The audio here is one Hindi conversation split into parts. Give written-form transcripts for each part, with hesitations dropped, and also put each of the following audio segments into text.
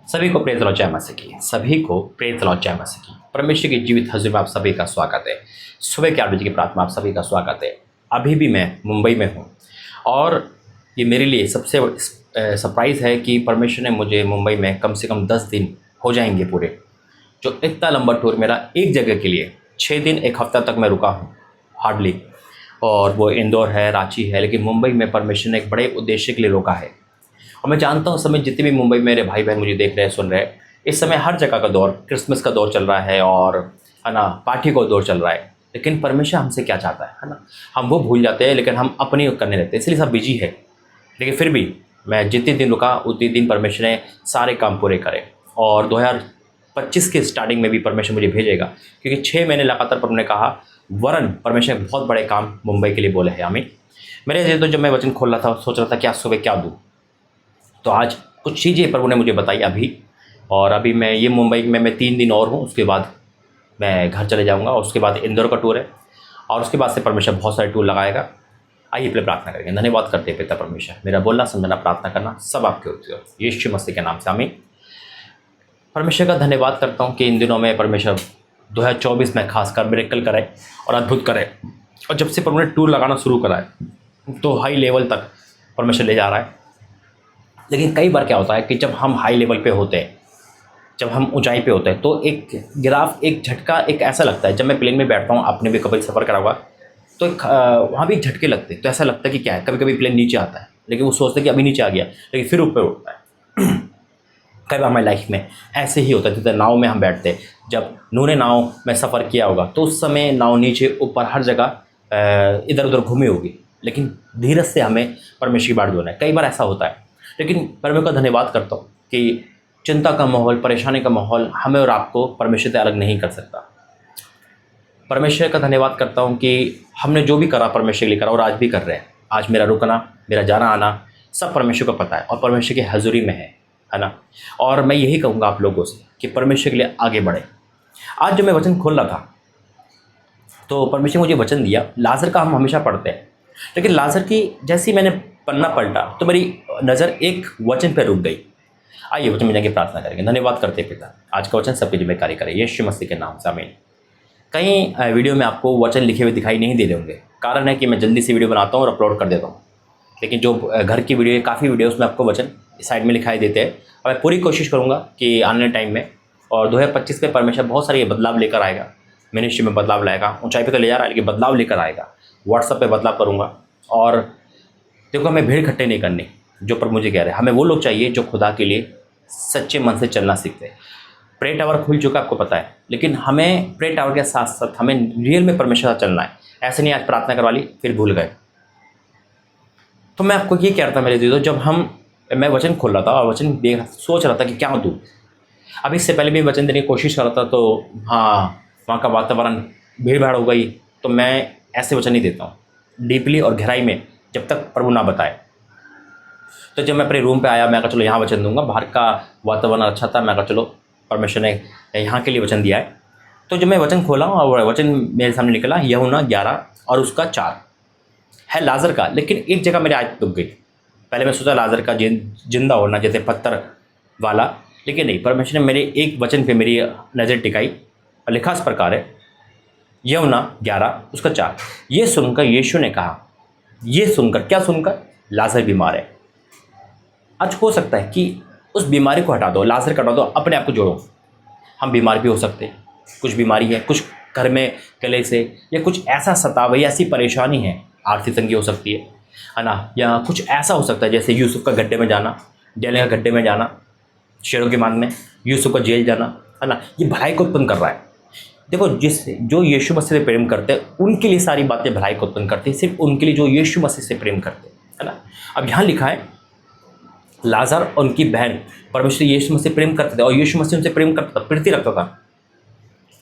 सभी को प्रेत लो जय मसीह की। सभी को प्रेत लो जय मसीह की। परमेश्वर की जीवित हजूर में आप सभी का स्वागत है। सुबह के 8 बजे की प्रार्थना आप सभी का स्वागत है। अभी भी मैं मुंबई में हूँ और ये मेरे लिए सबसे सरप्राइज़ है कि परमेश्वर ने मुझे मुंबई में कम से कम 10 दिन हो जाएंगे पूरे। जो इतना लंबा टूर मेरा एक जगह के लिए 6 दिन 1 हफ्ता तक मैं रुका हूँ हार्डली, और वो इंदौर है, रांची है, लेकिन मुंबई में परमेश्वर ने एक बड़े उद्देश्य के लिए रोका है। और मैं जानता हूँ समय जितने भी मुंबई में मेरे भाई बहन मुझे देख रहे हैं, सुन रहे हैं, इस समय हर जगह का दौर, क्रिसमस का दौर चल रहा है और है ना, पार्टी का दौर चल रहा है। लेकिन परमेश्वर हमसे क्या चाहता है ना, हम वो भूल जाते हैं, लेकिन हम अपनी करने लगते हैं, इसलिए सब बिजी है। लेकिन फिर भी मैं जितने दिन रुका उतने दिन परमेश्वर ने सारे काम पूरे करे, और 2025 के स्टार्टिंग में भी परमेश्वर मुझे भेजेगा, क्योंकि 6 महीने लगातार प्रभु ने कहा, वरन परमेश्वर ने बहुत बड़े काम मुंबई के लिए बोले हैं। आमीन। मेरे लिए तो जब मैं वचन खोल रहा था, सोच रहा था कि आज सुबह क्या दूँ, तो आज कुछ चीज़ें प्रभु ने मुझे बताई अभी। और अभी मैं ये मुंबई में मैं 3 दिन और हूँ, उसके बाद मैं घर चले जाऊँगा, और उसके बाद इंदौर का टूर है, और उसके बाद से परमेश्वर बहुत सारे टूर लगाएगा। आइए पहले प्रार्थना करेंगे। धन्यवाद करते हैं पिता परमेश्वर, मेरा बोलना समझना प्रार्थना करना सब आपके होते हो, यीशु मसीह के नाम से आमीन। परमेश्वर का धन्यवाद करता हूँ कि इन दिनों में परमेश्वर 2024 में खासकर मिरेकल करे और अद्भुत करे। और जब से प्रभु ने टूर लगाना शुरू करा है तो हाई लेवल तक परमेश्वर ले जा रहा है। लेकिन कई बार क्या होता है कि जब हम हाई लेवल पे होते हैं, जब हम ऊंचाई पे होते हैं, तो एक गिराफ, एक झटका, एक ऐसा लगता है। जब मैं प्लेन में बैठता हूँ, आपने भी कभी सफ़र करा होगा, तो वहाँ भी एक झटके लगते हैं। तो ऐसा लगता है कि क्या है, कभी कभी प्लेन नीचे आता है, लेकिन वो सोचते हैं कि अभी नीचे आ गया, लेकिन फिर ऊपर उठता है। कई बार हमारी लाइफ में ऐसे ही होता है। जैसे नाव में हम बैठते हैं, जब नूने नाव में सफ़र किया होगा तो उस समय नाव नीचे ऊपर हर जगह इधर उधर घूमी होगी, लेकिन धीरज से हमें परमेश्वर की बाट बोलना है। कई बार ऐसा होता है, लेकिन परमेश्वर का धन्यवाद करता हूँ कि चिंता का माहौल, परेशानी का माहौल हमें और आपको परमेश्वर से अलग नहीं कर सकता। परमेश्वर का धन्यवाद करता हूँ कि हमने जो भी करा परमेश्वर के लिए करा, और आज भी कर रहे हैं। आज मेरा रुकना, मेरा जाना आना सब परमेश्वर को पता है, और परमेश्वर की हजूरी में है ना। और मैं यही कहूँगा आप लोगों से कि परमेश्वर के लिए आगे बढ़े। आज जब मैं वचन खोल रहा था तो परमेश्वर ने मुझे वचन दिया। लाजर का हम हमेशा पढ़ते हैं, लेकिन लाजर की जैसी मैंने पन्ना पलटा तो मेरी नज़र एक वचन पर रुक गई। आइए वचन में जाके प्रार्थना करेंगे। धन्यवाद करते पिता, आज का वचन सबके जिम्मे कार्य करे, यीशु मसीह के नाम से आमीन। कहीं वीडियो में आपको वचन लिखे हुए दिखाई नहीं दे रहे होंगे, कारण है कि मैं जल्दी से वीडियो बनाता हूँ और अपलोड कर देता हूँ। लेकिन जो घर की वीडियो है, काफ़ी वीडियोस में आपको वचन साइड में लिखाई देते हैं, और मैं पूरी कोशिश करूँगा कि आने टाइम में, और 2025 में परमेश्वर बहुत सारे बदलाव लेकर आएगा। मिनिस्ट्री में बदलाव लाएगा, ऊंचाई पे तो ले जा रहा है, लेकिन बदलाव लेकर आएगा। व्हाट्सएप पे बदलाव करूँगा। और देखो, हमें भीड़ इकट्ठे नहीं करनी, जो पर मुझे कह रहे हैं, हमें वो लोग चाहिए जो खुदा के लिए सच्चे मन से चलना सीखते हैं। प्रे टावर खुल चुका आपको पता है, लेकिन हमें प्रे टावर के साथ साथ हमें रियल में परमेश्वर से चलना है। ऐसे नहीं आज प्रार्थना करवा ली फिर भूल गए। तो मैं आपको ये कह रहा था मेरे दोस्तों, जब मैं वचन खोल रहा था और वचन देख सोच रहा था कि क्या दूँ। अभी इससे पहले भी वचन देने की कोशिश कर रहा था, तो हाँ, वहाँ का वातावरण भीड़ भाड़ हो गई। तो मैं ऐसे वचन नहीं देता हूँ डीपली और गहराई में, जब तक प्रभु ना बताए। तो जब मैं अपने रूम पे आया, मैं कहा चलो यहाँ वचन दूंगा। बाहर का वातावरण अच्छा था, मैं कहा चलो परमेश्वर ने यहाँ के लिए वचन दिया है। तो जब मैं वचन खोला और वचन मेरे सामने निकला, यूहन्ना 11 और उसका 4 है लाजर का। लेकिन एक जगह मेरी आयत रुक गई। पहले मैं सोचा लाजर का जिंदा होना, जैसे पत्थर वाला, लेकिन नहीं, परमेश्वर ने मेरे एक वचन पे मेरी नज़र टिकाई, और लिखा इस प्रकार है, यूहन्ना 11 उसका 4। ये सुनकर यीशु ने कहा, ये सुनकर, क्या सुनकर? लाजर बीमार है। आज हो सकता है कि उस बीमारी को हटा दो, लाजर को हटा दो, अपने आप को जोड़ो। हम बीमार भी हो सकते हैं, कुछ बीमारी है, कुछ घर में कले से, या कुछ ऐसा सताव या ऐसी परेशानी है, आर्थिक तंगी हो सकती है ना, या कुछ ऐसा हो सकता है जैसे यूसुफ का गड्ढे में जाना, डेले का गड्ढे में जाना, शेरों की मान में, यूसुफ का जेल जाना, है ना। ये भलाई को उत्पन्न कर रहा है। देखो, जो यीशु मसीह से प्रेम करते हैं उनके लिए सारी बातें भलाई को उत्पन्न करती है, सिर्फ उनके लिए जो यीशु मसीह से प्रेम करते हैं, है ना। अब यहाँ लिखा है, लाजर और उनकी बहन परमेश्वर यीशु मसीह से प्रेम करते थे, और यीशु मसीह उनसे प्रेम करता था, प्रीति रखता था।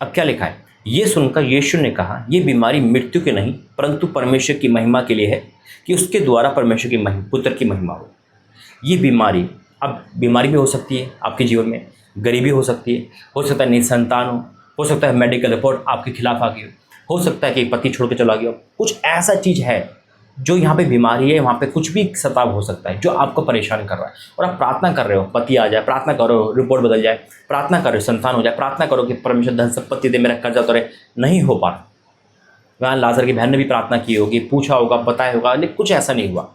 अब क्या लिखा है? ये सुनकर यीशु ने कहा, ये बीमारी मृत्यु के नहीं परंतु परमेश्वर की महिमा के लिए है, कि उसके द्वारा परमेश्वर की पुत्र की महिमा हो। ये बीमारी, अब बीमारी भी हो सकती है आपके जीवन में, गरीबी हो सकती है, हो सकता है निसंतान हो सकता है मेडिकल रिपोर्ट आपके खिलाफ आ गई हो सकता है कि पति छोड़ के चला गया हो। कुछ ऐसा चीज़ है जो यहाँ पे बीमारी है, वहाँ पे कुछ भी सताव हो सकता है जो आपको परेशान कर रहा है, और आप प्रार्थना कर रहे हो पति आ जाए, प्रार्थना करो रिपोर्ट बदल जाए, प्रार्थना करो संतान हो जाए, प्रार्थना करो कि परमेश्वर धन संपत्ति दे, मेरा कर्जा उतरे, नहीं हो पा रहा। वहाँ लाजर की बहन ने भी प्रार्थना की होगी, पूछा होगा, बताया होगा, लेकिन कुछ ऐसा नहीं हुआ।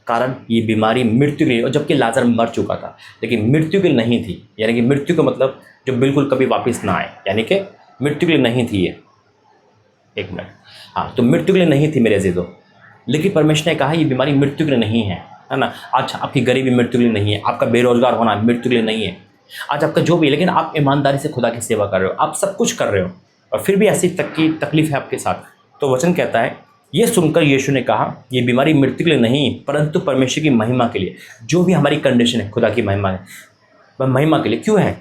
कारण ये बीमारी मृत्यु के लिए, और जबकि लाजर मर चुका था, लेकिन मृत्यु के लिए नहीं थी। यानी कि मृत्यु का मतलब जो बिल्कुल कभी वापस ना आए, यानी कि मृत्यु के लिए नहीं थी ये। एक मिनट, हाँ, तो मृत्यु के लिए नहीं थी मेरे अजीजों, लेकिन परमेश्वर ने कहा ये बीमारी मृत्यु के लिए नहीं है ना। आज आपकी गरीबी मृत्यु के लिए नहीं है, आपका बेरोजगार होना मृत्यु के लिए नहीं है, आज आपका जो भी, लेकिन आप ईमानदारी से खुदा की सेवा कर रहे हो, आप सब कुछ कर रहे हो, और फिर भी ऐसी तकलीफ है आपके साथ। तो वचन कहता है, ये सुनकर यीशु ने कहा ये बीमारी मृत्यु के लिए नहीं परंतु परमेश्वर की महिमा के लिए। जो भी हमारी कंडीशन है खुदा की महिमा है, वह महिमा के लिए क्यों है,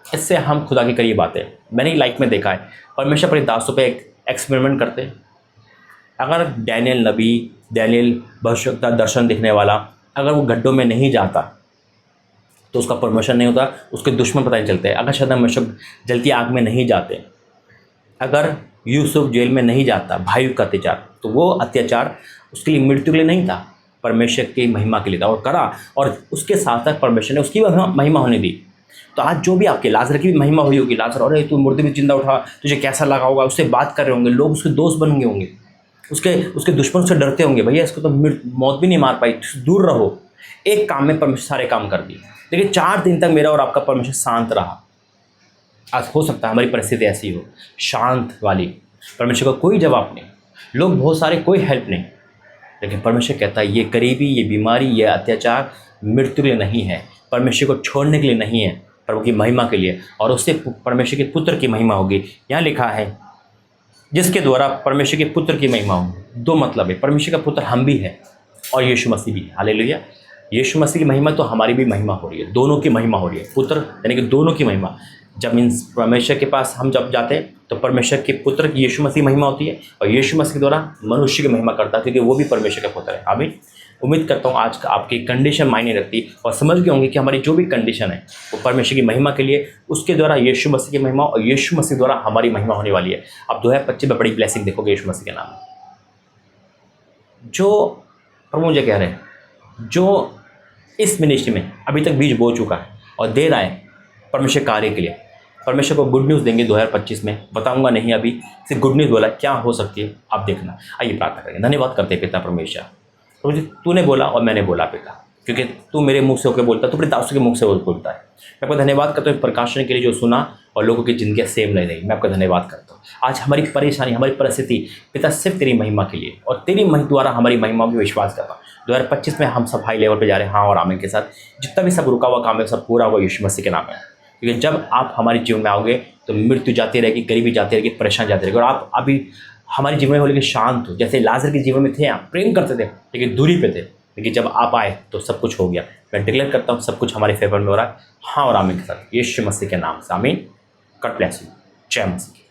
इससे हम खुदा के करीब आते हैं। मैंने लाइफ में देखा है, परमेश्वर अपने दासों पे एक्सपेरिमेंट करते हैं। अगर डैनियल नबी, डैनियल भविष्यवक्ता, दर्शन देखने वाला, अगर वो गड्ढों में नहीं जाता तो उसका प्रमोशन नहीं होता, उसके दुश्मन पता नहीं चलते। अगर शैतान मशक जलती आग में नहीं जाते, अगर यूसुफ जेल में नहीं जाता भाइयों का अत्याचार, तो वो अत्याचार उसके लिए मृत्यु के लिए नहीं था, परमेश्वर की महिमा के लिए था, और करा, और उसके साथ साथ परमेश्वर ने उसकी महिमा होने दी। तो आज जो भी आपके लाजर की भी महिमा हुई होगी, लाजर अरे तू मुर्दे में जिंदा उठा, तुझे कैसा लगा होगा, उससे बात कर रहे होंगे लोग, उसके दोस्त बन गए होंगे, उसके दुश्मन उससे डरते होंगे, भैया इसको तो मौत भी नहीं मार पाई, दूर रहो। एक काम में परमेश्वर सारे काम कर दिए, लेकिन 4 दिन तक मेरा और आपका परमेश्वर शांत रहा। आज हो सकता है हमारी परिस्थिति ऐसी हो, शांत वाली, परमेश्वर का कोई जवाब नहीं, लोग बहुत सारे, कोई हेल्प नहीं, लेकिन परमेश्वर कहता है ये गरीबी, ये बीमारी, ये अत्याचार मृत्यु के लिए नहीं है, परमेश्वर को छोड़ने के लिए नहीं है, प्रभु की महिमा के लिए, और उससे परमेश्वर के पुत्र की महिमा होगी। यहाँ लिखा है जिसके द्वारा परमेश्वर के पुत्र की महिमा होगी। 2 मतलब है, परमेश्वर का पुत्र हम भी है और यीशु मसीह भी। हालेलुया। यीशु मसीह की महिमा तो हमारी भी महिमा हो रही है, दोनों की महिमा हो रही है, पुत्र यानी कि दोनों की महिमा। जब इन परमेश्वर के पास हम जब जाते हैं तो परमेश्वर के पुत्र की यीशु मसीह महिमा होती है, और यीशु मसीह के द्वारा मनुष्य की महिमा करता है, क्योंकि वो भी परमेश्वर का पुत्र है। आमीन। उम्मीद करता हूँ आज का आपकी कंडीशन मायने रखती और समझ गए होंगे कि हमारी जो भी कंडीशन है वो परमेश्वर की महिमा के लिए, उसके द्वारा यीशु मसीह की महिमा, और यीशु मसीह द्वारा हमारी महिमा होने वाली है। अब 2025 में बड़ी ब्लेसिंग देखोगे यीशु मसीह के नाम में। जो प्रभु मुझे कह रहे हैं, जो इस मिनिस्ट्री में अभी तक बीज बो चुका है और दे रहा है परमेश्वर कार्य के लिए, परमेश्वर को गुड न्यूज़ देंगे 2025 में। बताऊंगा नहीं अभी, सिर्फ गुड न्यूज़ बोला, क्या हो सकती है आप देखना। आइए प्रार्थना करेंगे। धन्यवाद करते हैं पिता परमेश्वर, तो मुझे तूने बोला और मैंने बोला पिता, क्योंकि तू मेरे मुख से होकर बोलता, तू अपने दासों के मुख से बोलता है। मैं आपको धन्यवाद करता हूँ प्रकाशन के लिए जो सुना और लोगों की जिंदगी सेम ले रही। मैं आपका धन्यवाद करता हूँ। आज हमारी परेशानी, हमारी परिस्थिति पिता सिर्फ तेरी महिमा के लिए, और तेरी द्वारा हमारी महिमा में विश्वास करता हूँ। 2025 में हम सब हाई लेवल पे जा रहे हैं, हाँ और आमीन के साथ। जितना भी सब रुका हुआ काम है सब पूरा हुआ यीशु मसीह के नाम है, क्योंकि जब आप हमारे जीवन में आओगे तो मृत्यु जाती रहेगी, गरीबी जाती रहेगी, परेशान जाती रहेगी, और आप अभी हमारे जीवन में हो लेकिन शांत हो। जैसे लाजर के जीवन में थे, आप प्रेम करते थे लेकिन दूरी पे थे, लेकिन जब आप आए तो सब कुछ हो गया। मैं डिक्लेयर करता हूँ सब कुछ हमारे फेवर में हो रहा है, हाँ और आमीन के साथ, यीशु मसीह के नाम से आमीन। God bless you. जय मसीह।